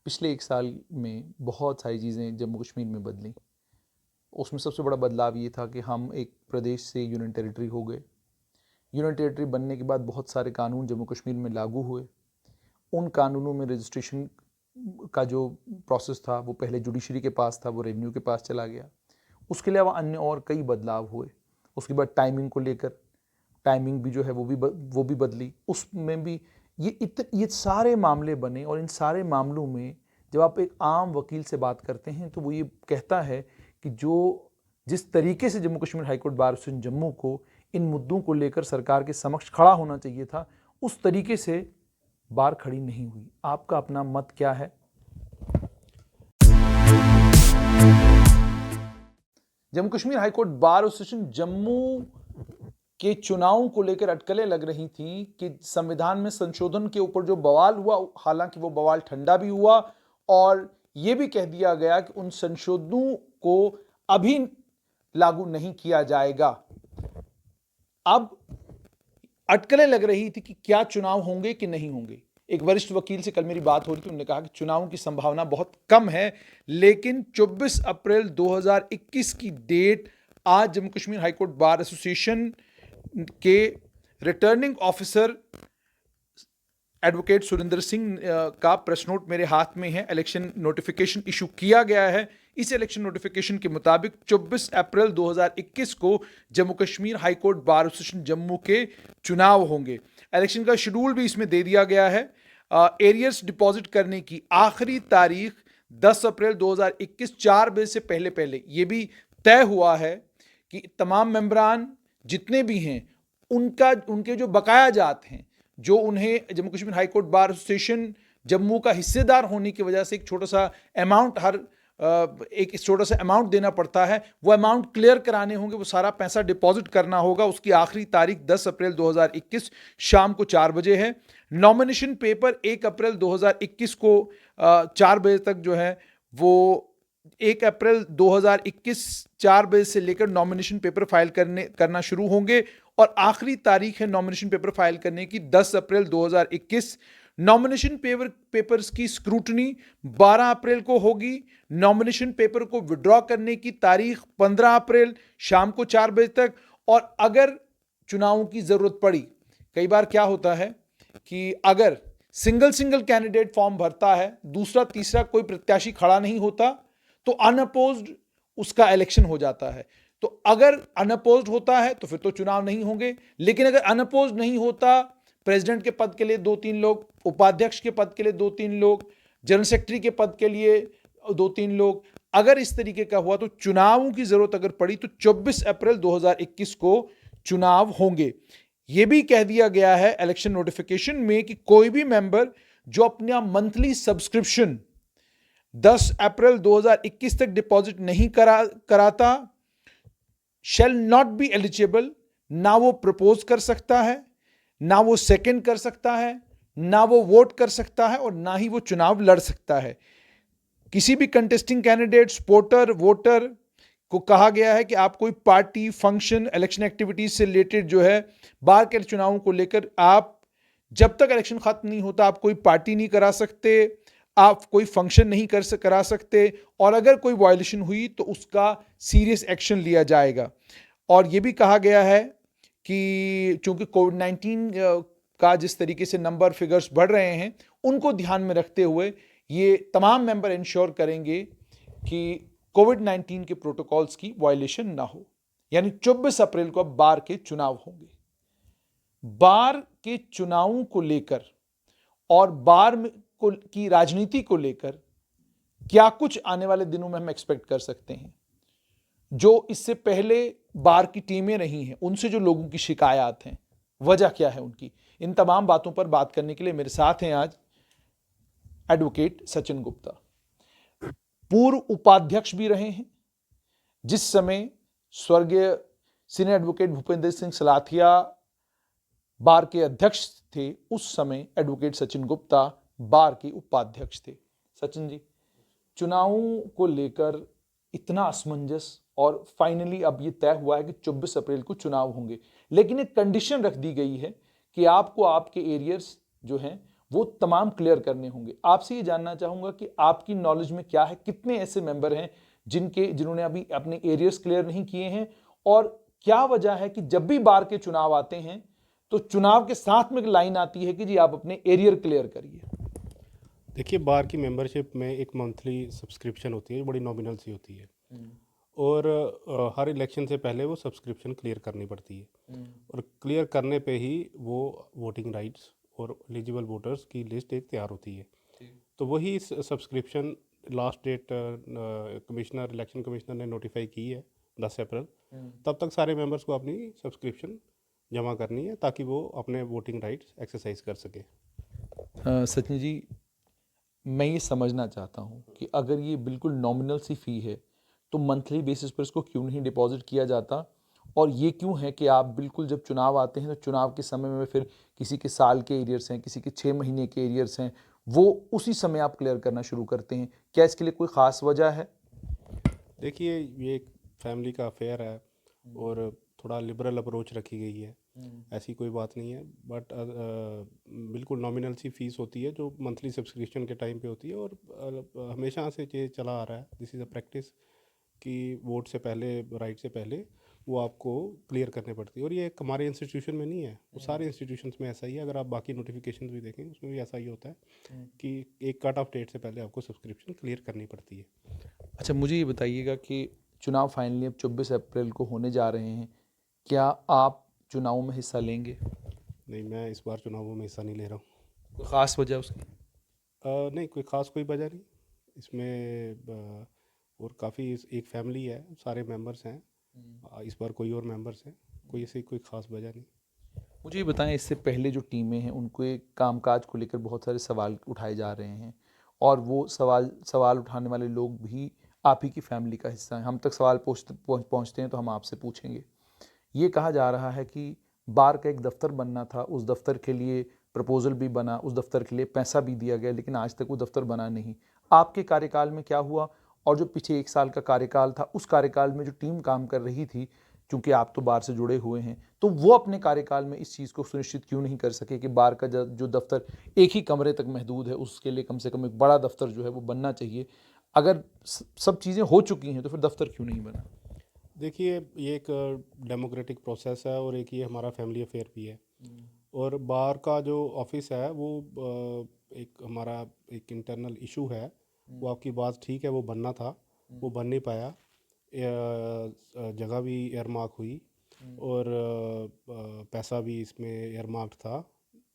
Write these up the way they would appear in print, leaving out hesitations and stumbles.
पिछले एक साल में बहुत सारी चीज़ें जम्मू कश्मीर में बदली। उसमें सबसे बड़ा बदलाव ये था कि हम एक प्रदेश से यूनियन टेरिटरी हो गए। यूनियन टेरिटरी बनने के बाद बहुत सारे कानून जम्मू कश्मीर में लागू हुए। उन कानूनों में रजिस्ट्रेशन का जो प्रोसेस था वो पहले जुडिशरी के पास था, वो रेवेन्यू के पास चला गया। उसके अलावा अन्य और कई बदलाव हुए। उसके बाद टाइमिंग को लेकर टाइमिंग भी जो है वो भी बदली। उसमें भी ये सारे मामले बने और इन सारे मामलों में जब आप एक आम वकील से बात करते हैं तो वो ये कहता है कि जिस तरीके से Jammu Kashmir high court bar association Jammu को इन मुद्दों को लेकर सरकार के समक्ष खड़ा होना चाहिए था, उस तरीके से बार खड़ी नहीं हुई। आपका अपना मत क्या है? Jammu Kashmir high court bar association Jammu के चुनावों को लेकर अटकलें लग रही थी कि संविधान में संशोधन के ऊपर जो बवाल हुआ, हालांकि वो बवाल ठंडा भी हुआ और ये भी कह दिया गया कि उन संशोधनों को अभी लागू नहीं किया जाएगा। अब अटकलें लग रही थी कि क्या चुनाव होंगे कि नहीं होंगे। एक वरिष्ठ वकील से कल मेरी बात हो रही थी, उन्होंने कहा कि चुनावों की संभावना बहुत कम है, लेकिन 24 अप्रैल 2021 की डेट आज Jammu Kashmir high court bar association के returning officer advocate Surendra Singh का प्रेस नोट मेरे हाथ में है। इलेक्शन नोटिफिकेशन इशू किया गया है। इस इलेक्शन नोटिफिकेशन के मुताबिक 24 अप्रैल 2021 को Jammu Kashmir high court bar association Jammu के चुनाव होंगे। इलेक्शन का शेड्यूल भी इसमें दे दिया गया है। एरियर्स डिपॉजिट करने की आखिरी तारीख 10 अप्रैल 2021 4 बजे से पहले ये भी तय हुआ है कि तमाम मेंबरान जितने भी हैं उनके जो बकाया जात हैं, जो उन्हें Jammu Kashmir high court bar association Jammu का हिस्सेदार होने की वजह से एक छोटा सा अमाउंट देना पड़ता है, वो अमाउंट क्लियर कराने होंगे, वो सारा पैसा डिपॉजिट करना होगा। उसकी आखिरी तारीख 10 अप्रैल 2021 शाम को 4 बजे है। नॉमिनेशन पेपर 1 अप्रैल 2021 को 4 बजे तक जो है वो 1 अप्रैल 2021 4 बजे से लेकर नॉमिनेशन पेपर फाइल करना शुरू होंगे और आखिरी तारीख है नॉमिनेशन पेपर फाइल करने की 10 अप्रैल 2021। नॉमिनेशन पेपर्स की स्क्रूटनी 12 अप्रैल को होगी। नॉमिनेशन पेपर को विड्रॉ करने की तारीख 15 अप्रैल शाम को 4 बजे तक। और अगर चुनावों की जरूरत पड़ी, कई बार क्या होता है कि अगर सिंगल कैंडिडेट फॉर्म भरता है, दूसरा तीसरा कोई प्रत्याशी खड़ा नहीं होता, तो अनअपोज्ड उसका इलेक्शन हो जाता है। तो अगर अनअपोज्ड होता है तो फिर तो चुनाव नहीं होंगे, लेकिन अगर अनअपोज्ड नहीं होता, प्रेसिडेंट के पद के लिए 2-3 लोग, उपाध्यक्ष के पद के लिए 2-3 लोग, जनरल सेक्रेटरी के पद के लिए 2-3 लोग, अगर इस तरीके का हुआ तो चुनावों की जरूरत अगर पड़ी तो 24 अप्रैल 2021 को चुनाव होंगे। यह भी कह दिया गया है इलेक्शन नोटिफिकेशन में कि कोई भी मेंबर जो अपना मंथली सब्सक्रिप्शन 10 अप्रैल 2021 तक डिपॉजिट नहीं कराता शैल नॉट बी एलिजिबल। ना वो प्रपोज कर सकता है, ना वो सेकंड कर सकता है, ना वो वोट कर सकता है और ना ही वो चुनाव लड़ सकता है। किसी भी कंटेस्टिंग कैंडिडेट, सपोर्टर, वोटर को कहा गया है कि आप कोई पार्टी, फंक्शन, इलेक्शन एक्टिविटीज से रिलेटेड जो है बार के चुनावों को लेकर आप जब तक इलेक्शन खत्म नहीं होता आप कोई पार्टी नहीं करा सकते, आप कोई फंक्शन नहीं करा सकते और अगर कोई वायलेशन हुई तो उसका सीरियस एक्शन लिया जाएगा। और यह भी कहा गया है कि चूंकि कोविड-19 का जिस तरीके से नंबर फिगर्स बढ़ रहे हैं, उनको ध्यान में रखते हुए ये तमाम मेंबर इंश्योर करेंगे कि कोविड-19 के प्रोटोकॉल्स की वायलेशन ना हो। यानी 24 अप्रैल को अब बार के चुनाव होंगे। बार के चुनावों को लेकर और बार की राजनीति को लेकर क्या कुछ आने वाले दिनों में हम एक्सपेक्ट कर सकते हैं? जो इससे पहले बार की टीमें रही हैं, उनसे जो लोगों की शिकायत हैं, वजह क्या है उनकी, इन तमाम बातों पर बात करने के लिए मेरे साथ हैं आज एडवोकेट सचिन गुप्ता। पूर्व उपाध्यक्ष भी रहे हैं, जिस समय स्वर्गीय सीनियर एडवोकेट भूपेंद्र सिंह सलाथिया बार के अध्यक्ष थे, उस समय एडवोकेट सचिन गुप्ता बार के उपाध्यक्ष थे। सचिन जी, चुनावों को लेकर इतना असमंजस और फाइनली अब ये तय हुआ है कि 24 अप्रैल को चुनाव होंगे, लेकिन एक कंडीशन रख दी गई है कि आपको आपके एरियर्स जो हैं वो तमाम क्लियर करने होंगे। आपसे ये जानना चाहूंगा कि आपकी नॉलेज में क्या है, कितने ऐसे मेंबर हैं जिन्होंने अभी अपने एरियर्स क्लियर नहीं किए हैं, और क्या वजह है कि जब भी बार के चुनाव आते हैं तो चुनाव के साथ में एक लाइन आती है कि जी आप अपने एरियर क्लियर करिए। देखिए, बार की मेंबरशिप में एक मंथली सब्सक्रिप्शन होती है, बड़ी नॉमिनल सी होती है। और हर इलेक्शन से पहले वो सब्सक्रिप्शन क्लियर करनी पड़ती है, और क्लियर करने पे ही वो वोटिंग राइट्स और एलिजिबल वोटर्स की लिस्ट एक तैयार होती है। तो वही subscription last date election commissioner ने नोटिफाई की है 10 अप्रैल। तब तक सारे मेंबर्स को अपनी सब्सक्रिप्शन जमा करनी है ताकि वो अपने वोटिंग राइट्स एक्सरसाइज कर सके। सचिन जी, मैं ये समझना चाहता हूँ कि अगर ये बिल्कुल नॉमिनल सी फ़ी है तो मंथली बेसिस पर इसको क्यों नहीं डिपॉजिट किया जाता, और ये क्यों है कि आप बिल्कुल जब चुनाव आते हैं तो चुनाव के समय में फिर किसी के साल के एरियर्स हैं, किसी के 6 महीने के एरियर्स हैं, वो उसी समय आप क्लियर करना शुरू करते हैं? क्या इसके लिए कोई ख़ास वजह है? देखिए, ये एक फैमिली का अफेयर है और थोड़ा लिबरल अप्रोच रखी गई है। ऐसी कोई बात नहीं है, बट बिल्कुल नॉमिनल सी फीस होती है जो मंथली सब्सक्रिप्शन के टाइम पे होती है। और हमेशा से ये चला आ रहा है, दिस इज़ अ प्रैक्टिस कि वोट से पहले, राइट से पहले वो आपको क्लियर करने पड़ती है। और ये एक हमारे इंस्टीट्यूशन में नहीं है, वो सारे इंस्टीट्यूशंस में ऐसा ही है। अगर आप बाकी नोटिफिकेशन भी देखें उसमें भी ऐसा ही होता है कि एक कट ऑफ डेट से पहले आपको सब्सक्रिप्शन क्लियर करनी पड़ती है। अच्छा, मुझे ये बताइएगा कि चुनाव फाइनली अब 24 अप्रैल को होने जा रहे हैं, क्या आप चुनाव में हिस्सा लेंगे? नहीं, मैं इस बार चुनावों में हिस्सा नहीं ले रहा हूँ। कोई ख़ास वजह उसकी? नहीं, कोई ख़ास कोई वजह नहीं इसमें। और काफ़ी एक फैमिली है, सारे मेंबर्स हैं। इस बार कोई और मेंबर्स हैं, कोई ऐसी कोई ख़ास वजह नहीं। मुझे ये बताएं, इससे पहले जो टीमें हैं उनके कामकाज को लेकर बहुत सारे सवाल उठाए जा रहे हैं, और वो सवाल सवाल उठाने वाले लोग भी आप ही की फैमिली का हिस्सा हैं। हम तक सवाल पहुँचते हैं तो हम आपसे पूछेंगे। ये कहा जा रहा है कि बार का एक दफ्तर बनना था, उस दफ्तर के लिए प्रपोजल भी बना, उस दफ्तर के लिए पैसा भी दिया गया, लेकिन आज तक वो दफ्तर बना नहीं। आपके कार्यकाल में क्या हुआ? और जो पीछे 1 साल का कार्यकाल था, उस कार्यकाल में जो टीम काम कर रही थी, चूंकि आप तो बार से जुड़े हुए हैं, तो वो अपने कार्यकाल में इस चीज़ को सुनिश्चित क्यों नहीं कर सके कि बार का जो दफ्तर एक ही कमरे तक महदूद है, उसके लिए कम से कम एक बड़ा दफ्तर जो है वो बनना चाहिए? अगर सब चीज़ें हो चुकी हैं तो फिर दफ्तर क्यों नहीं बना? देखिए, ये एक डेमोक्रेटिक प्रोसेस है और एक ये हमारा फैमिली अफेयर भी है। और बार का जो ऑफिस है वो एक हमारा एक इंटरनल इशू है। वो आपकी बात ठीक है, वो बनना था, वो बन नहीं पाया। जगह भी एयरमार्क हुई और पैसा भी इसमें एयरमार्क था।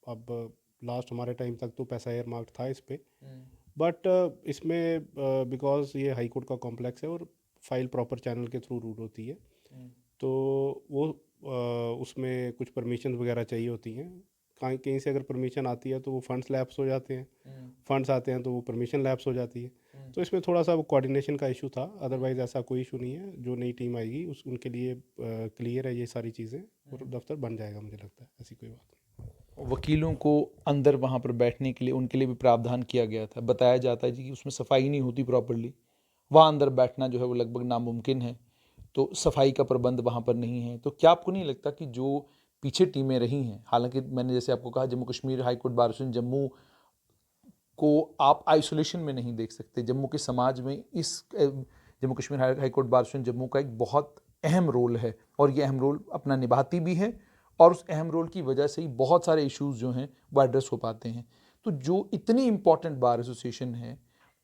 अब लास्ट हमारे टाइम तक तो पैसा एयरमार्क था इस पे, बट इसमें बिकॉज ये हाई कोर्ट का कॉम्प्लेक्स है और फाइल प्रॉपर चैनल के थ्रू रूट होती है, तो वो उसमें कुछ परमिशन वगैरह चाहिए होती हैं। कहीं कहीं से अगर परमिशन आती है तो वो फंड्स लैप्स हो जाते हैं, फंड्स आते हैं तो वो परमिशन लैप्स हो जाती है। तो इसमें थोड़ा सा वो कोऑर्डिनेशन का इशू था, अदरवाइज़ ऐसा कोई इशू नहीं है। जो नई टीम आएगी उनके लिए क्लियर है ये सारी चीज़ें, और दफ्तर बन जाएगा, मुझे लगता है ऐसी कोई बात नहीं। वकीलों को अंदर वहाँ पर बैठने के लिए उनके लिए भी प्रावधान किया गया था। बताया जाता है जी कि उसमें सफाई नहीं होती प्रॉपरली, वहाँ अंदर बैठना जो है वो लगभग नामुमकिन है, तो सफाई का प्रबंध वहाँ पर नहीं है। तो क्या आपको नहीं लगता कि जो पीछे टीमें रही हैं, हालांकि मैंने जैसे आपको कहा Jammu Kashmir high court bar association Jammu को आप आइसोलेशन में नहीं देख सकते, जम्मू के समाज में Jammu Kashmir high court bar association Jammu का एक बहुत अहम रोल है, और ये अहम रोल अपना निभाती भी है, और उस अहम रोल की वजह से ही बहुत सारे इश्यूज जो हैं वो एड्रेस हो पाते हैं। तो जो इतनी इंपॉर्टेंट बार एसोसिएशन है,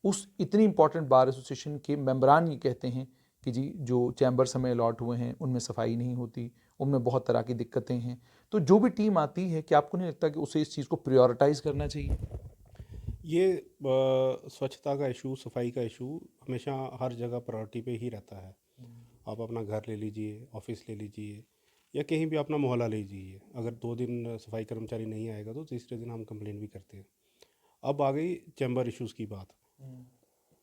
उस इतनी इंपॉर्टेंट बार एसोसिएशन के मेंबरान ये कहते हैं कि जी जो चैम्बर्स हमें अलॉट हुए हैं उनमें सफाई नहीं होती, उनमें बहुत तरह की दिक्कतें हैं। तो जो भी टीम आती है, क्या आपको नहीं लगता कि उसे इस चीज़ को प्रायोरिटाइज करना चाहिए? ये स्वच्छता का इशू, सफाई का इशू हमेशा हर जगह प्रायोरिटी पे ही रहता है। आप अपना घर ले लीजिए, ऑफिस ले लीजिए, या कहीं भी अपना मोहल्ला ले लीजिए, अगर 2 दिन सफाई कर्मचारी नहीं आएगा तो तीसरे दिन हम कंप्लेन भी करते हैं। अब आ गई चैम्बर इश्यूज़ की बात।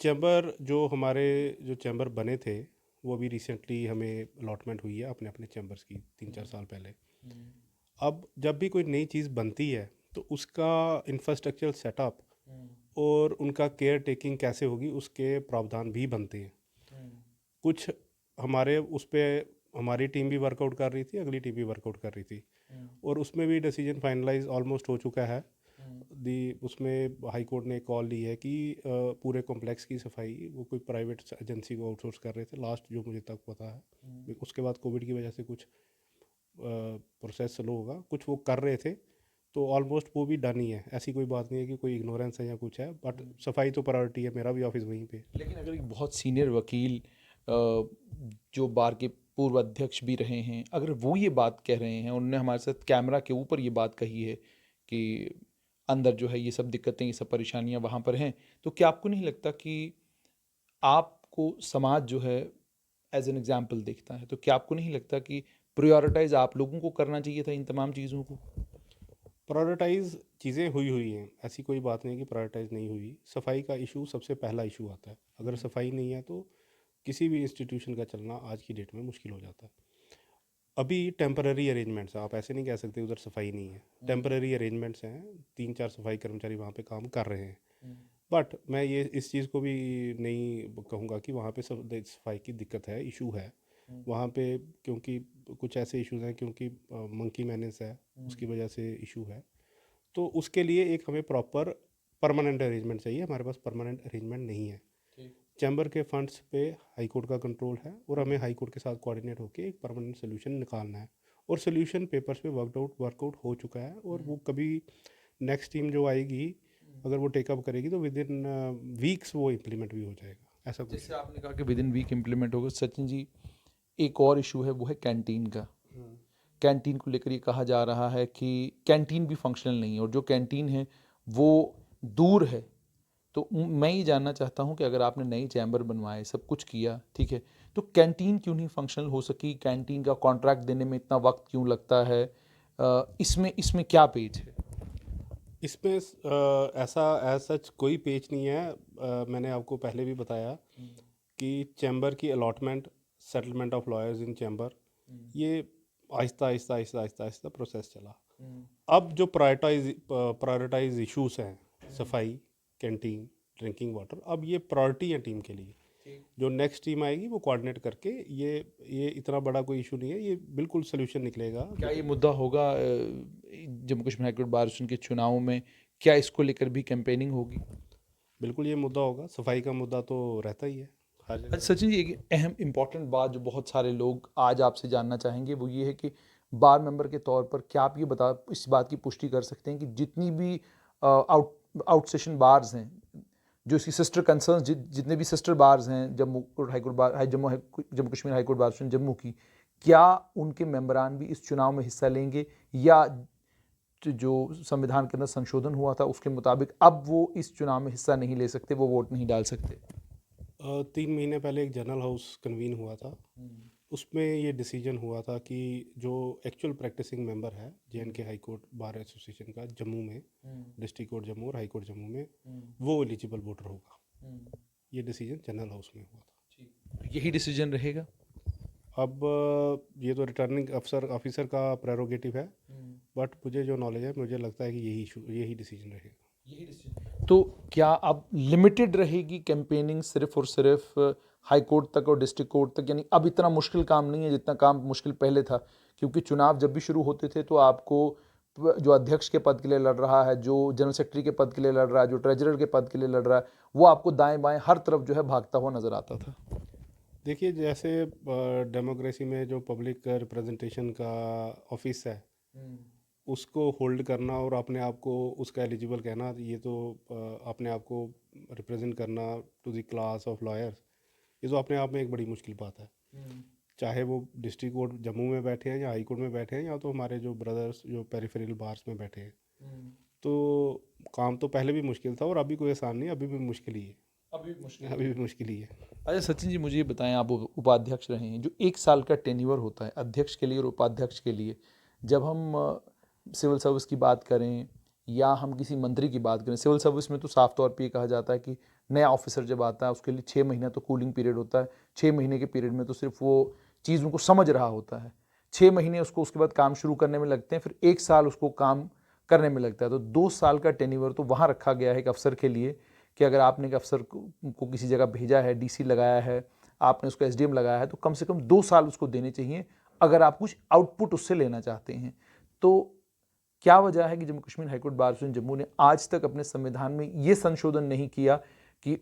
चैम्बर जो चैम्बर बने थे वो अभी रिसेंटली हमें अलॉटमेंट हुई है अपने अपने चैम्बर्स की, 3-4 साल पहले। अब जब भी कोई नई चीज़ बनती है तो उसका इंफ्रास्ट्रक्चरल सेटअप और उनका केयर टेकिंग कैसे होगी उसके प्रावधान भी बनते हैं। कुछ हमारे उस पर हमारी टीम भी वर्कआउट कर रही थी, अगली टीम भी वर्कआउट कर रही थी, और उसमें भी डिसीजन फाइनलाइज ऑलमोस्ट हो चुका है। दी उसमें हाई कोर्ट ने कॉल ली है कि पूरे कॉम्प्लेक्स की सफाई वो कोई प्राइवेट एजेंसी को आउटसोर्स कर रहे थे लास्ट, जो मुझे तक पता है। उसके बाद कोविड की वजह से कुछ प्रोसेस स्लो होगा, कुछ वो कर रहे थे, तो ऑलमोस्ट वो भी डन ही है। ऐसी कोई बात नहीं है कि कोई इग्नोरेंस है या कुछ है, बट सफाई तो प्रायोरिटी है, मेरा भी ऑफिस वहीं पे। लेकिन अगर एक बहुत सीनियर वकील जो बार के पूर्व अध्यक्ष भी रहे हैं, अगर वो ये बात कह रहे हैं, उन्होंने हमारे साथ कैमरा के ऊपर ये बात कही है कि अंदर जो है ये सब दिक्कतें, ये सब परेशानियां वहाँ पर हैं, तो क्या आपको नहीं लगता कि आपको समाज जो है एज एन एग्जाम्पल देखता है, तो क्या आपको नहीं लगता कि प्रायोरिटाइज आप लोगों को करना चाहिए था इन तमाम चीज़ों को? प्रायोरिटाइज चीज़ें हुई हैं, ऐसी कोई बात नहीं कि प्रायोरिटाइज नहीं हुई। सफाई का इशू सबसे पहला इशू आता है। अगर सफाई नहीं है तो किसी भी इंस्टीट्यूशन का चलना आज की डेट में मुश्किल हो जाता है। अभी टेम्पररी अरेंजमेंट्स हैं, आप ऐसे नहीं कह सकते उधर सफाई नहीं है। टेम्पररी अरेंजमेंट्स हैं, 3-4 सफाई कर्मचारी वहाँ पे काम कर रहे हैं। बट मैं ये इस चीज़ को भी नहीं कहूँगा कि वहाँ पे सब सफाई की दिक्कत है, इशू है वहाँ पे, क्योंकि कुछ ऐसे इश्यूज हैं, क्योंकि मंकी मैनेज है, उसकी वजह से इशू है। तो उसके लिए एक हमें प्रॉपर परमानेंट अरेंजमेंट चाहिए। हमारे पास परमानेंट अरेंजमेंट नहीं है। चैम्बर के फंड्स पे हाई कोर्ट का कंट्रोल है, और हमें हाई कोर्ट के साथ कोऑर्डिनेट होकर एक परमानेंट सोल्यूशन निकालना है। और सोल्यूशन पेपर्स पे वर्कआउट हो चुका है, और वो कभी नेक्स्ट टीम जो आएगी अगर वो टेकअप करेगी तो विद इन वीक्स वो इम्प्लीमेंट भी हो जाएगा। ऐसा कुछ जैसे आपने कहा कि विद इन वीक इम्प्लीमेंट होगा, सचिन जी एक और इशू है, वो है कैंटीन का। कैंटीन को लेकर ये कहा जा रहा है कि कैंटीन भी फंक्शनल नहीं है, और जो कैंटीन है वो दूर है। तो मैं ये जानना चाहता हूँ कि अगर आपने नई चैम्बर बनवाए, सब कुछ किया, ठीक है, तो कैंटीन क्यों नहीं फंक्शनल हो सकी? कैंटीन का कॉन्ट्रैक्ट देने में इतना वक्त क्यों लगता है? इसमें इसमें क्या पेच है? इसमें ऐसा एज सच कोई पेच नहीं है। मैंने आपको पहले भी बताया कि चैम्बर की allotment, settlement of lawyers in chamber, ये आहिस्ता आहिस्ता आहिस्ता आहिस्ता आहिस्ता प्रोसेस चला। अब जो प्रायोरिटाइज इश्यूज हैं, सफाई, कैंटीन, ड्रिंकिंग वाटर, अब ये प्रायोरिटी है टीम के लिए। जो नेक्स्ट टीम आएगी वो कोऑर्डिनेट करके, ये इतना बड़ा कोई इशू नहीं है, ये बिल्कुल सोल्यूशन निकलेगा। क्या ये मुद्दा होगा Jammu Kashmir high court bar association के चुनाव में? क्या इसको लेकर भी कैंपेनिंग होगी? बिल्कुल ये मुद्दा होगा, सफाई का मुद्दा तो रहता ही है हर अच्छा जगह। सचिन जी, एक अहम इम्पॉर्टेंट बात जो बहुत सारे लोग आज आपसे जानना चाहेंगे वो ये है कि बार मेंबर के तौर पर क्या आप ये इस बात की पुष्टि कर सकते हैं कि जितनी भी आउट सेशन बार्स हैं, जो इसकी सिस्टर कंसर्न, जितने भी सिस्टर बार्स हैं Jammu high court bar Jammu Kashmir high court bar association Jammu की, क्या उनके मेंबरान भी इस चुनाव में हिस्सा लेंगे, या जो संविधान के अंदर संशोधन हुआ था उसके मुताबिक अब वो इस चुनाव में हिस्सा नहीं ले सकते, वो वोट नहीं डाल सकते? 3 महीने पहले एक जनरल हाउस कन्वीन हुआ था, उसमें ये डिसीजन हुआ था कि जो एक्चुअल प्रैक्टिसिंग मेंबर है JNK high court bar association का जम्मू में, डिस्ट्रिक्ट कोर्ट जम्मू और हाई कोर्ट जम्मू में, वो एलिजिबल वोटर होगा। ये डिसीजन जनरल हाउस में हुआ था। तो यही डिसीजन रहेगा? अब ये तो रिटर्निंग ऑफिसर का प्रेरोगेटिव है, बट मुझे जो नॉलेज है, मुझे लगता है कि यही डिसीजन रहेगा। तो क्या अब लिमिटेड रहेगी कैंपेनिंग सिर्फ और सिर्फ हाई कोर्ट तक और डिस्ट्रिक्ट कोर्ट तक? यानी अब इतना मुश्किल काम नहीं है जितना काम मुश्किल पहले था, क्योंकि चुनाव जब भी शुरू होते थे तो आपको जो अध्यक्ष के पद के लिए लड़ रहा है, जो जनरल सेक्रेटरी के पद के लिए लड़ रहा है, जो ट्रेजरर के पद के लिए लड़ रहा है, वो आपको दाएं बाएं हर तरफ जो है भागता हुआ नजर आता था। देखिए, जैसे डेमोक्रेसी में जो पब्लिक रिप्रेजेंटेशन का ऑफिस है, उसको होल्ड करना और अपने आप को उसका एलिजिबल कहना, ये तो अपने आप को रिप्रेजेंट करना to the class of lawyers, ये तो अपने आप में एक बड़ी मुश्किल बात है। चाहे वो डिस्ट्रिक्ट कोर्ट जम्मू में बैठे हैं या हाई कोर्ट में बैठे हैं, या तो हमारे जो ब्रदर्स जो पेरिफेरल बार्स में बैठे हैं, तो काम तो पहले भी मुश्किल था और अभी कोई आसान नहीं, अभी भी मुश्किल ही है। अभी भी मुश्किल ही है। अच्छा सचिन जी, मुझे ये बताएं, आप उपाध्यक्ष रहे हैं, जो 1 साल का टेन्योर होता है अध्यक्ष के लिए और उपाध्यक्ष के लिए, जब हम सिविल सर्विस की बात करें या हम किसी मंत्री की बात करें, सिविल सर्विस में तो साफ तौर पे ये कहा जाता है कि नया ऑफिसर जब आता है उसके लिए 6 महीना तो कूलिंग पीरियड होता है। 6 महीने के पीरियड में तो सिर्फ वो चीज़ों को समझ रहा होता है, 6 महीने उसके बाद काम शुरू करने में लगते हैं, फिर 1 साल उसको काम करने में लगता है। तो 2 साल का टेन्योर तो वहाँ रखा गया है एक अफसर के लिए कि अगर आपने एक अफसर को किसी जगह भेजा है, DC लगाया है, आपने उसको SDM लगाया है, तो कम से कम 2 साल उसको देने चाहिए अगर आप कुछ आउटपुट उससे लेना चाहते हैं। तो क्या वजह है कि Jammu Kashmir high court bar association Jammu ने आज तक अपने संविधान में ये संशोधन नहीं किया कि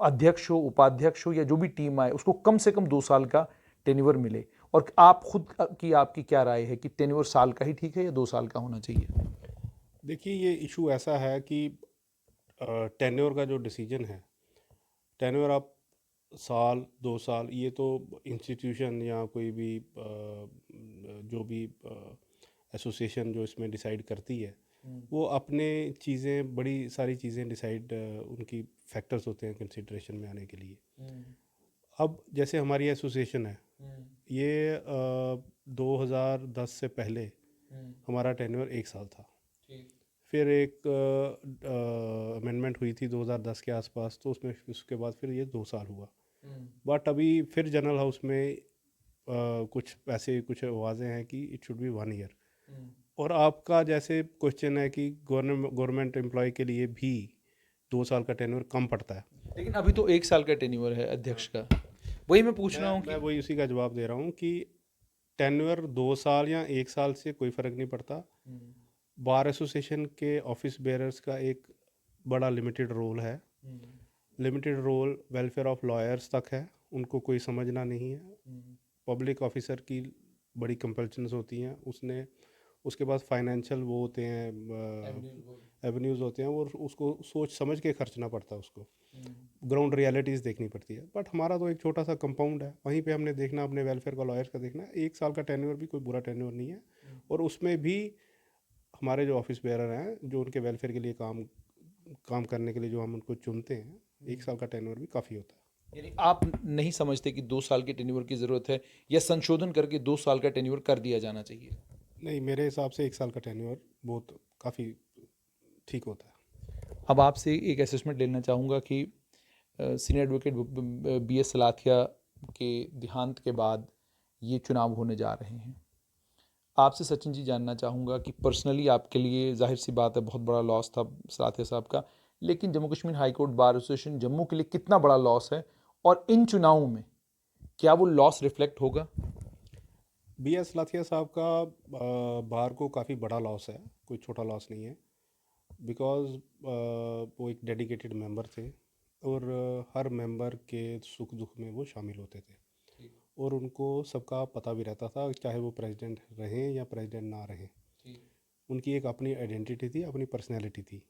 अध्यक्ष हो, उपाध्यक्ष हो या जो भी टीम आए उसको कम से कम 2 साल का टेन्योर मिले? और आप खुद की आपकी क्या राय है कि टेन्योर साल का ही ठीक है या 2 साल का होना चाहिए? देखिए, ये इशू ऐसा है कि टेन्योर का जो डिसीजन है, टेन्योर आप साल 2 साल, ये तो इंस्टीट्यूशन या कोई भी जो भी एसोसिएशन जो इसमें डिसाइड करती है, वो अपने चीज़ें, बड़ी सारी चीज़ें डिसाइड, उनकी फैक्टर्स होते हैं कंसिडरेशन में आने के लिए। अब जैसे हमारी एसोसिएशन है, ये 2010 से पहले हमारा टेन्योर 1 साल था। फिर एक अमेंडमेंट हुई थी 2010 के आसपास, तो उसमें उसके बाद फिर ये 2 साल हुआ। बट अभी फिर जनरल हाउस में कुछ कुछ आवाज़ें हैं कि इट शुड बी 1 ईयर। और आपका जैसे क्वेश्चन है कि गवर्नमेंट एम्प्लॉय के लिए भी 2 साल का टेन्योर कम पड़ता है। लेकिन अभी तो 1 साल का टेन्योर है अध्यक्ष का। वही मैं पूछ रहा हूँ मैं कि वही उसी का जवाब दे रहा हूँ कि टेन्योर 2 साल या 1 साल से कोई फ़र्क नहीं पड़ता। बार एसोसिएशन के ऑफिस बेयरर्स का एक बड़ा लिमिटेड रोल है। Limited role welfare of lawyers तक है, उनको कोई समझना नहीं है। पब्लिक ऑफिसर की बड़ी कंपल्शंस होती हैं, उसके पास फाइनेंशियल वो होते हैं, एवेन्यूज़ होते हैं, और उसको सोच समझ के खर्चना पड़ता है, उसको ग्राउंड रियलिटीज़ देखनी पड़ती है। बट हमारा तो एक छोटा सा कंपाउंड है, वहीं पे हमने देखना, अपने वेलफेयर का, लॉयर्स का देखना है। 1 साल का टेन्योर भी कोई बुरा टेन्योर नहीं है, और उसमें भी हमारे जो ऑफिस बेयरर हैं, जो उनके वेलफेयर के लिए काम करने के लिए जो हम उनको चुनते हैं, 1 साल का टेन्योर भी काफ़ी होता है। यानी आप नहीं समझते कि 2 साल के टेन्योर की ज़रूरत है या संशोधन करके 2 साल का टेन्योर कर दिया जाना चाहिए? नहीं, मेरे हिसाब से 1 साल का टेन्योर बहुत काफ़ी ठीक होता है। अब आपसे एक असेसमेंट लेना चाहूँगा कि सीनियर एडवोकेट BS सलाथिया के देहांत के बाद ये चुनाव होने जा रहे हैं। आपसे सचिन जी जानना चाहूँगा कि पर्सनली आपके लिए ज़ाहिर सी बात है बहुत बड़ा लॉस था सलाथिया साहब का, लेकिन Jammu Kashmir high court bar association Jammu के लिए कितना बड़ा लॉस है और इन चुनावों में क्या वो लॉस रिफ्लेक्ट होगा? BS लाथिया साहब का बार को काफ़ी बड़ा लॉस है, कोई छोटा लॉस नहीं है। बिकॉज़ वो एक डेडिकेटेड मेंबर थे, और हर मेंबर के सुख दुख में वो शामिल होते थे, और उनको सबका पता भी रहता था, चाहे वो प्रेसिडेंट रहें या प्रेसिडेंट ना रहें। उनकी एक अपनी आइडेंटिटी थी, अपनी पर्सनैलिटी थी,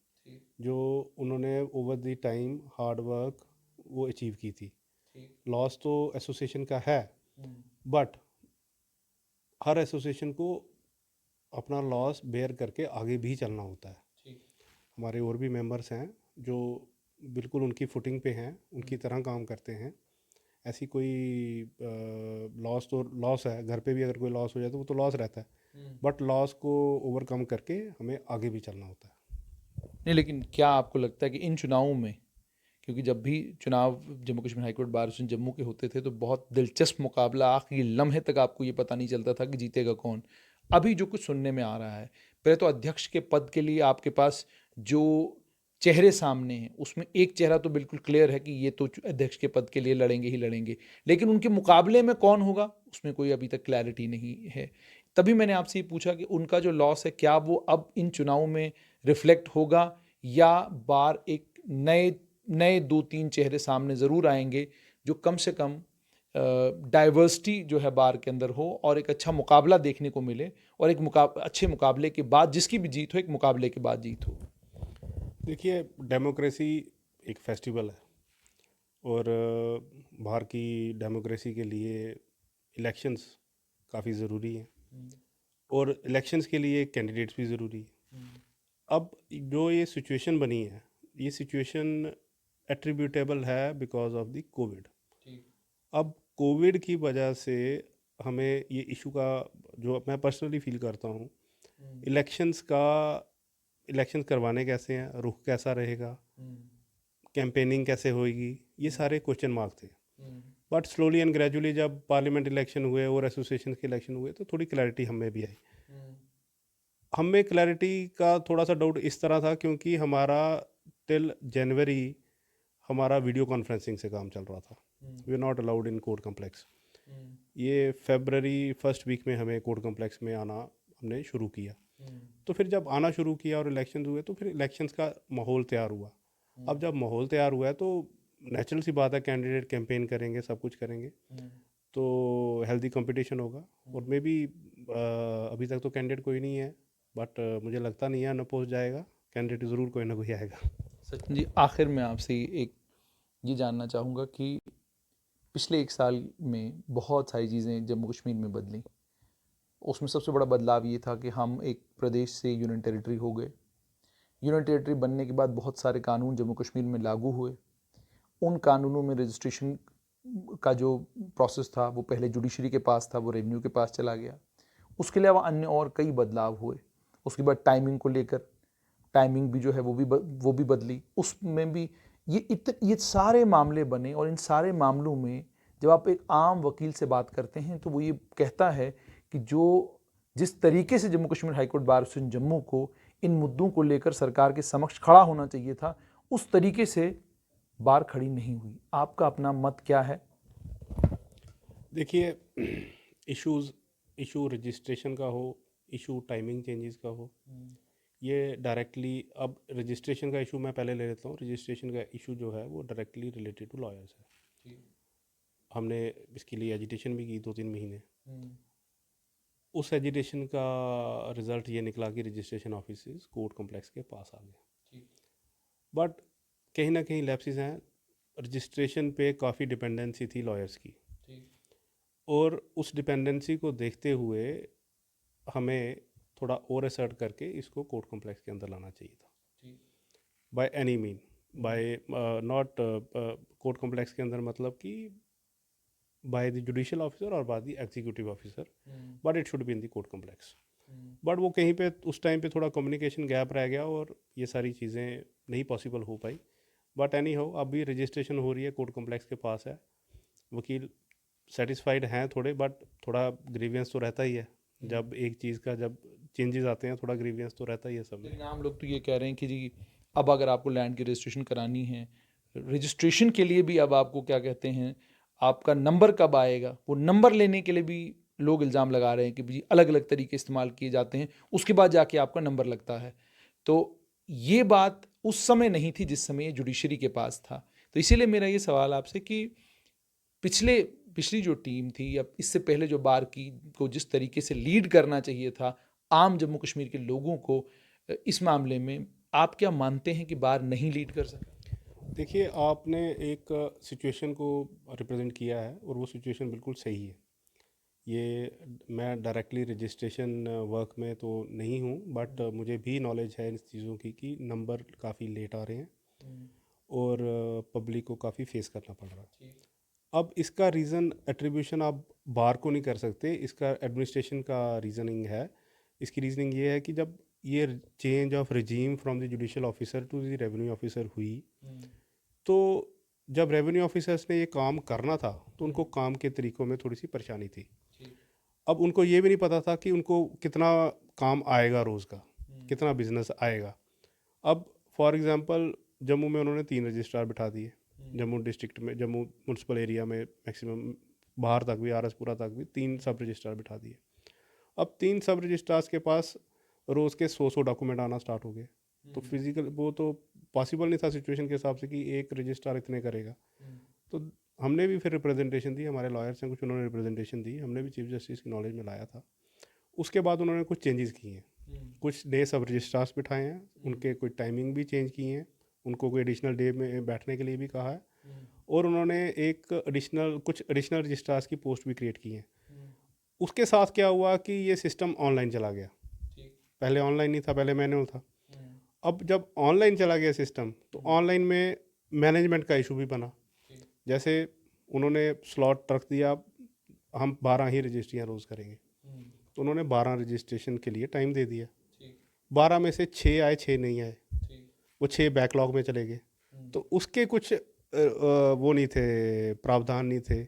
जो उन्होंने over the time hard work वो अचीव की थी। लॉस तो एसोसिएशन का है, बट हर एसोसिएशन को अपना लॉस बेयर करके आगे भी चलना होता है। हमारे और भी मेंबर्स हैं जो बिल्कुल उनकी फुटिंग पे हैं, उनकी तरह काम करते हैं। ऐसी कोई लॉस तो लॉस है, घर पे भी अगर कोई लॉस हो जाए तो वो तो लॉस रहता है, बट लॉस को ओवरकम करके हमें आगे भी चलना होता है। नहीं, लेकिन क्या आपको लगता है कि इन चुनावों में, क्योंकि जब भी चुनाव Jammu Kashmir high court bar association Jammu के होते थे तो बहुत दिलचस्प मुकाबला, आखिरी लम्हे तक आपको ये पता नहीं चलता था कि जीतेगा कौन। अभी जो कुछ सुनने में आ रहा है, पहले तो अध्यक्ष के पद के लिए आपके पास जो चेहरे सामने हैं उसमें एक चेहरा तो बिल्कुल क्लियर है कि ये तो अध्यक्ष के पद के लिए लड़ेंगे ही लड़ेंगे, लेकिन उनके मुकाबले में कौन होगा उसमें कोई अभी तक क्लैरिटी नहीं है। तभी मैंने आपसे ये पूछा कि उनका जो लॉस है क्या वो अब इन चुनावों में रिफ्लेक्ट होगा, या बार एक नए नए 2-3 चेहरे सामने ज़रूर आएंगे जो कम से कम डाइवर्सिटी जो है बार के अंदर हो और एक अच्छा मुकाबला देखने को मिले, और एक अच्छे मुकाबले के बाद जिसकी भी जीत हो, एक मुकाबले के बाद जीत हो। देखिए, डेमोक्रेसी एक फेस्टिवल है, और बाहर की डेमोक्रेसी के लिए इलेक्शंस काफ़ी ज़रूरी हैं, और इलेक्शंस के लिए कैंडिडेट्स भी ज़रूरी है। अब जो ये सिचुएशन बनी है, ये सिचुएशन एट्रीब्यूटेबल है बिकॉज ऑफ द कोविड। अब कोविड की वजह से हमें ये इशू का, जो मैं पर्सनली फील करता हूँ, इलेक्शंस करवाने कैसे हैं, रुख कैसा रहेगा, कैंपेनिंग कैसे होएगी, ये सारे क्वेश्चन मार्क थे। बट स्लोली एंड ग्रेजुअली जब पार्लियामेंट इलेक्शन हुए और एसोसिएशन के इलेक्शन हुए तो थोड़ी क्लैरिटी हमें भी आई। हमें क्लैरिटी का थोड़ा सा डाउट इस तरह था क्योंकि हमारा टिल जनवरी हमारा वीडियो कॉन्फ्रेंसिंग से काम चल रहा था। We are not allowed in court complex. ये फरवरी फर्स्ट वीक में हमें कोर्ट कम्प्लेक्स में आना हमने शुरू किया। तो फिर जब आना शुरू किया और इलेक्शन हुए तो फिर इलेक्शंस का माहौल तैयार हुआ। अब जब माहौल तैयार हुआ है तो नेचुरल सी बात है, कैंडिडेट कैंपेन करेंगे, सब कुछ करेंगे, तो हेल्दी कंपटीशन होगा। और मे बी अभी तक तो कैंडिडेट कोई नहीं है, बट मुझे लगता नहीं है अनअपोज जाएगा, कैंडिडेट ज़रूर कोई ना कोई आएगा। सचिन जी, आखिर में आपसे एक ये जानना चाहूँगा कि पिछले 1 साल में बहुत सारी चीज़ें जम्मू कश्मीर में बदली। उसमें सबसे बड़ा बदलाव ये था कि हम एक प्रदेश से यूनियन टेरिटरी हो गए। यूनियन टेरिटरी बनने के बाद बहुत सारे कानून जम्मू कश्मीर में लागू हुए। उन कानूनों में रजिस्ट्रेशन का जो प्रोसेस था वो पहले जुडिशरी के पास था, वो रेवेन्यू के पास चला गया। उसके अलावा अन्य और कई बदलाव हुए। उसके बाद टाइमिंग को लेकर, टाइमिंग भी जो है वो भी बदली। उसमें भी ये सारे मामले बने, और इन सारे मामलों में जब आप एक आम वकील से बात करते हैं तो वो ये कहता है कि जिस तरीके से Jammu Kashmir high court bar association Jammu को इन मुद्दों को लेकर सरकार के समक्ष खड़ा होना चाहिए था, उस तरीके से बार खड़ी नहीं हुई। आपका अपना मत क्या है? देखिए, इशू रजिस्ट्रेशन का हो, इशू टाइमिंग चेंजेस का हो, ये डायरेक्टली, अब रजिस्ट्रेशन का इशू मैं पहले ले लेता हूँ। रजिस्ट्रेशन का इशू जो है वो डायरेक्टली रिलेटेड टू लॉयर्स है। हमने इसके लिए एजिटेशन भी की 2-3 महीने। उस एजिटेशन का रिज़ल्ट ये निकला कि रजिस्ट्रेशन ऑफिस कोर्ट कॉम्प्लेक्स के पास आ गया। बट कहीं ना कहीं लैप्सेस हैं, रजिस्ट्रेशन पे काफ़ी डिपेंडेंसी थी लॉयर्स की, और उस डिपेंडेंसी को देखते हुए हमें थोड़ा और असर्ट करके इसको कोर्ट कॉम्प्लेक्स के अंदर लाना चाहिए था, by any mean, by not court complex के अंदर, मतलब कि बाय द जुडिशियल ऑफिसर और by the executive officer, but it should be in the court complex. But वो कहीं पे उस टाइम पे थोड़ा कम्युनिकेशन गैप रह गया और ये सारी चीज़ें नहीं पॉसिबल हो पाई। बट एनी हो, अभी रजिस्ट्रेशन हो रही है, कोर्ट कॉम्प्लेक्स के पास है, वकील सेटिस्फाइड हैं थोड़े, बट थोड़ा ग्रीवियंस तो रहता ही है। जब एक चीज़ का जब चेंजेस आते हैं, थोड़ा ग्रीवियंस तो रहता ही है सब में। लेकिन आम लोग तो ये कह रहे हैं कि जी, अब अगर आपको लैंड की रजिस्ट्रेशन करानी है, रजिस्ट्रेशन के लिए भी अब आपको क्या कहते हैं, आपका नंबर कब आएगा, वो नंबर लेने के लिए भी लोग इल्ज़ाम लगा रहे हैं कि जी अलग अलग तरीके इस्तेमाल किए जाते हैं, उसके बाद जाके आपका नंबर लगता है। तो ये बात उस समय नहीं थी जिस समय ये जुडिशरी के पास था। तो इसीलिए मेरा ये सवाल आपसे कि पिछली जो टीम थी या इससे पहले जो बार की को जिस तरीके से लीड करना चाहिए था आम जम्मू कश्मीर के लोगों को, इस मामले में आप क्या मानते हैं कि बार नहीं लीड कर सका? देखिए, आपने एक सिचुएशन को रिप्रेजेंट किया है और वो सिचुएशन बिल्कुल सही है। ये मैं डायरेक्टली रजिस्ट्रेशन वर्क में तो नहीं हूँ, बट मुझे भी नॉलेज है इन चीज़ों की कि नंबर काफ़ी लेट आ रहे हैं और पब्लिक को काफ़ी फेस करना पड़ रहा है। अब इसका रीज़न एट्रीब्यूशन आप बार को नहीं कर सकते, इसका एडमिनिस्ट्रेशन का रीज़निंग है। इसकी रीज़निंग ये है कि जब ये change of regime from the judicial officer to the revenue officer हुई, तो जब रेवेन्यू ऑफिसर्स ने ये काम करना था तो उनको काम के तरीक़ों में थोड़ी सी परेशानी थी। अब उनको ये भी नहीं पता था कि उनको कितना काम आएगा रोज़ का, कितना बिजनेस आएगा। अब फॉर एग्ज़ाम्पल जम्मू में उन्होंने 3 रजिस्ट्रार बिठा दिए, जम्मू डिस्ट्रिक्ट में, जम्मू म्यूनसिपल एरिया में मैक्सिमम, बाहर तक भी, आरएसपुरा तक भी 3 सब रजिस्ट्रार बिठा दिए। अब 3 सब रजिस्ट्रार्स के पास रोज़ के 100 डॉक्यूमेंट आना स्टार्ट हो गए। तो फिजिकल वो तो पॉसिबल नहीं था सिचुएशन के हिसाब से कि एक रजिस्ट्रार इतने करेगा। तो हमने भी फिर रिप्रेजेंटेशन दी, हमारे लॉयर्स हैं कुछ, उन्होंने रिप्रेजेंटेशन दी, हमने भी चीफ जस्टिस की नॉलेज में लाया था। उसके बाद उन्होंने कुछ चेंजेस किए हैं, कुछ डे सब रजिस्ट्रार्स बिठाए हैं, उनके कोई टाइमिंग भी चेंज की हैं, उनको कोई एडिशनल डे में बैठने के लिए भी कहा है, और उन्होंने कुछ एडिशनल रजिस्ट्रार्स की पोस्ट भी क्रिएट की हैं। उसके साथ क्या हुआ कि ये सिस्टम ऑनलाइन चला गया। पहले ऑनलाइन नहीं था, पहले मैनुअल था। अब जब ऑनलाइन चला गया सिस्टम, तो ऑनलाइन में मैनेजमेंट का इशू भी बना। जैसे उन्होंने स्लॉट रख दिया, हम 12 ही रजिस्ट्रियाँ रोज़ करेंगे, तो उन्होंने 12 रजिस्ट्रेशन के लिए टाइम दे दिया। 12 में से 6 आए, 6 नहीं आए, वो 6 बैकलॉग में चले गए। तो उसके कुछ वो नहीं थे, प्रावधान नहीं थे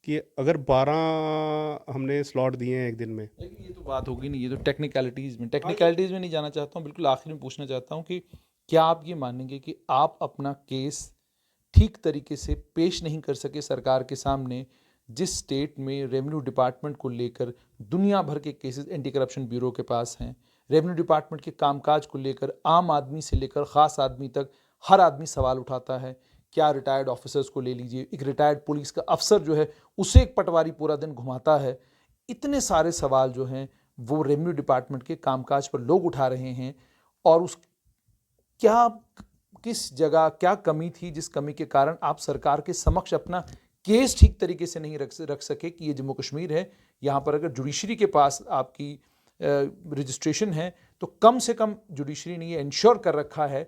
कि अगर 12 हमने स्लॉट दिए हैं एक दिन में। लेकिन ये तो बात होगी नहीं, ये तो टेक्निकलिटीज़ में नहीं जाना चाहता हूँ। बिल्कुल आखिर में पूछना चाहता हूँ कि क्या आप ये मानेंगे कि आप अपना केस ठीक तरीके से पेश नहीं कर सके सरकार के सामने, जिस स्टेट में रेवेन्यू डिपार्टमेंट को लेकर दुनिया भर के केसेस एंटी करप्शन ब्यूरो के पास हैं, रेवेन्यू डिपार्टमेंट के कामकाज को लेकर आम आदमी से लेकर ख़ास आदमी तक हर आदमी सवाल उठाता है। क्या रिटायर्ड ऑफिसर्स को ले लीजिए, एक रिटायर्ड पुलिस का अफसर जो है उसे एक पटवारी पूरा दिन घुमाता है। इतने सारे सवाल जो हैं वो रेवेन्यू डिपार्टमेंट के कामकाज पर लोग उठा रहे हैं। और उस क्या किस जगह क्या कमी थी जिस कमी के कारण आप सरकार के समक्ष अपना केस ठीक तरीके से नहीं रख सके कि ये जम्मू कश्मीर है, यहाँ पर अगर जुडिशरी के पास आपकी रजिस्ट्रेशन है तो कम से कम जुडिशरी ने ये इंश्योर कर रखा है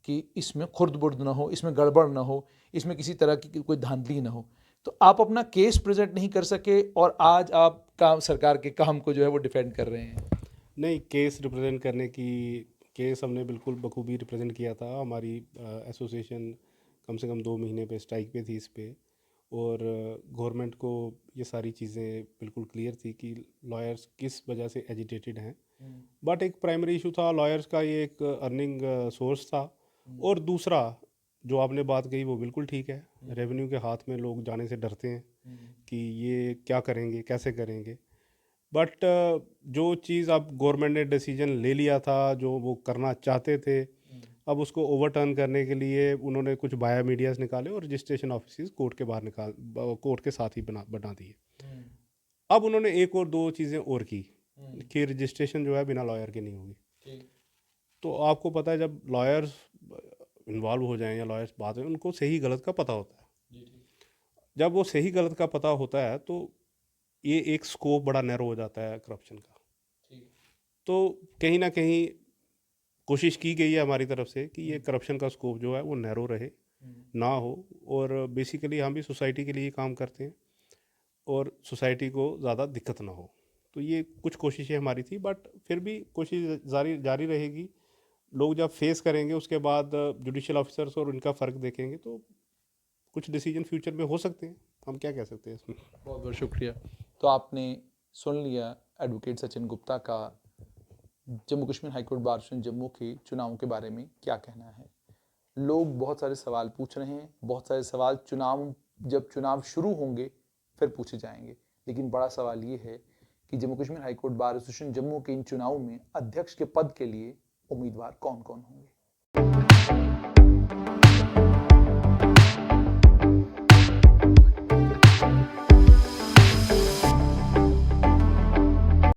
कि इसमें खुर्द-बुर्द ना हो, इसमें गड़बड़ ना हो, इसमें किसी तरह की कोई धांधली ना हो। तो आप अपना केस प्रेजेंट नहीं कर सके और आज आप काम सरकार के काम को जो है वो डिफेंड कर रहे हैं। नहीं, केस रिप्रेजेंट करने की केस हमने बिल्कुल बखूबी रिप्रेजेंट किया था। हमारी एसोसिएशन कम से कम 2 महीने पे स्ट्राइक पे थी इस पे, और गवर्नमेंट को ये सारी चीज़ें बिल्कुल क्लियर थी कि लॉयर्स किस वजह से एजिटेटेड हैं। बट एक प्राइमरी इशू था लॉयर्स का, ये एक अर्निंग सोर्स था। और दूसरा जो आपने बात कही वो बिल्कुल ठीक है, रेवेन्यू के हाथ में लोग जाने से डरते हैं कि ये क्या करेंगे, कैसे करेंगे। बट जो चीज़ अब गवर्नमेंट ने डिसीजन ले लिया था, जो वो करना चाहते थे, अब उसको ओवरटर्न करने के लिए उन्होंने कुछ बाया मीडियाज निकाले और रजिस्ट्रेशन ऑफिस कोर्ट के बाहर कोर्ट के साथ ही बना दिए। अब उन्होंने एक और दो चीज़ें और की कि रजिस्ट्रेशन जो है बिना लॉयर के नहीं होगी। तो आपको पता है जब लॉयर्स इन्वॉल्व हो जाएं या लॉयर्स बात है, उनको सही गलत का पता होता है। जब वो सही गलत का पता होता है तो ये एक स्कोप बड़ा नैरो हो जाता है करप्शन का। तो कहीं ना कहीं कोशिश की गई है हमारी तरफ से कि ये करप्शन का स्कोप जो है वो नैरो रहे, ना हो। और बेसिकली हम भी सोसाइटी के लिए काम करते हैं और सोसाइटी को ज़्यादा दिक्कत ना हो। तो ये कुछ कोशिशें हमारी थी, बट फिर भी कोशिश जारी रहेगी। लोग जब फेस करेंगे उसके बाद जुडिशियल ऑफिसर्स और उनका फ़र्क देखेंगे तो कुछ डिसीजन फ्यूचर में हो सकते हैं। हम क्या कह सकते हैं इसमें। बहुत बहुत शुक्रिया। तो आपने सुन लिया एडवोकेट सचिन गुप्ता का Jammu Kashmir high court bar association Jammu के चुनावों के बारे में क्या कहना है। लोग बहुत सारे सवाल पूछ रहे हैं, बहुत सारे सवाल जब चुनाव शुरू होंगे फिर पूछे जाएंगे। लेकिन बड़ा सवाल ये है कि Jammu Kashmir high court bar association Jammu के इन चुनावों में अध्यक्ष के पद के लिए उम्मीदवार कौन कौन होंगे।